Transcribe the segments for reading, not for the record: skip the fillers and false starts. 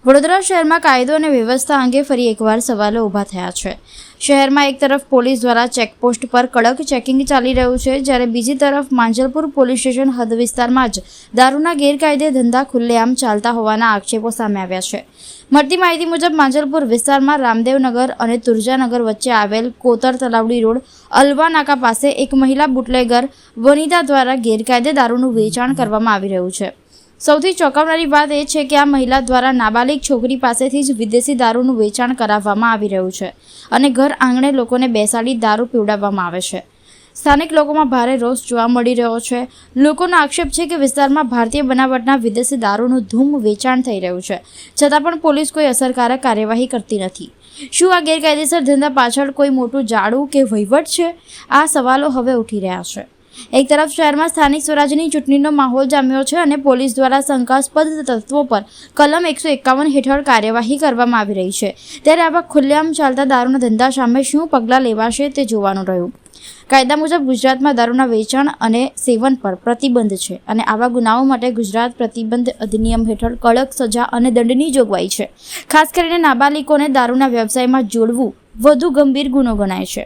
વડોદરા શહેરમાં કાયદો અને વ્યવસ્થા અંગે ફરી એકવાર સવાલો ઊભા થયા છે। શહેરમાં એક તરફ પોલીસ દ્વારા ચેકપોસ્ટ પર કડક ચેકિંગ ચાલી રહ્યું છે, જ્યારે બીજી તરફ માંજલપુર પોલીસ સ્ટેશન હદ વિસ્તારમાં જ દારૂના ગેરકાયદે ધંધા ખુલ્લેઆમ ચાલતા હોવાના આક્ષેપો સામે આવ્યા છે। મળતી માહિતી મુજબ માંજલપુર વિસ્તારમાં રામદેવનગર અને તુરજાનગર વચ્ચે આવેલ કોતર તલાવડી રોડ અલવા નાકા પાસે એક મહિલા બુટલેગર વનિતા દ્વારા ગેરકાયદે દારૂનું વેચાણ કરવામાં આવી રહ્યું છે। સૌથી ચોંકાવનારી વાત એ છે કે આ મહિલા દ્વારા નાબાલિગ છોકરી પાસેથી જ વિદેશી દારૂનું વેચાણ કરાવવામાં આવી રહ્યું છે અને ઘર આંગણે લોકોને બેસાડી દારૂ પીવડાવવામાં આવે છે। સ્થાનિક લોકોમાં ભારે રોષ જોવા મળી રહ્યો છે। લોકોનો આક્ષેપ છે કે વિસ્તારમાં ભારતીય બનાવટના વિદેશી દારૂનું ધૂમ વેચાણ થઈ રહ્યું છે, છતાં પણ પોલીસ કોઈ અસરકારક કાર્યવાહી કરતી નથી। શું આ ગેરકાયદેસર ધંધા પાછળ કોઈ મોટું જાડું કે વહીવટ છે? આ સવાલો હવે ઉઠી રહ્યા છે। એક તરફ શહેરમાં સ્થાનિક સ્વરાજની ચૂંટણીનો માહોલ જામ્યો છે અને પોલીસ દ્વારા શંકાસ્પદ તત્વો પર કલમ 151 હેઠળ કાર્યવાહી કરવામાં આવી રહી છે, ત્યારે આવા ખુલ્લેઆમ ચાલતા દારૂના ધંધા સામે શું પગલાં લેવાશે તે જોવાનું રહ્યું। કાયદા મુજબ ગુજરાતમાં દારૂના વેચાણ અને સેવન પર પ્રતિબંધ છે અને આવા ગુનાઓ માટે ગુજરાત પ્રતિબંધ અધિનિયમ હેઠળ કડક સજા અને દંડની જોગવાઈ છે। ખાસ કરીને નાબાલિગોને દારૂના વ્યવસાયમાં જોડવું વધુ ગંભીર ગુનો ગણાય છે।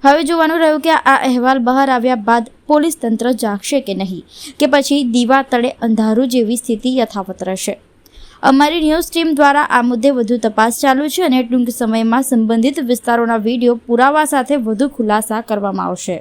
હવે જોવાનું રહ્યું કે આ અહેવાલ બહાર આવ્યા બાદ પોલીસ તંત્ર જાગશે કે નહીં, કે પછી દીવા તળે અંધારું જેવી સ્થિતિ યથાવત રહેશે। અમારી ન્યૂઝ ટીમ દ્વારા આ મુદ્દે વધુ તપાસ ચાલુ છે અને ટૂંક સમયમાં સંબંધિત વિસ્તારોના વિડીયો પુરાવા સાથે વધુ ખુલાસા કરવામાં આવશે।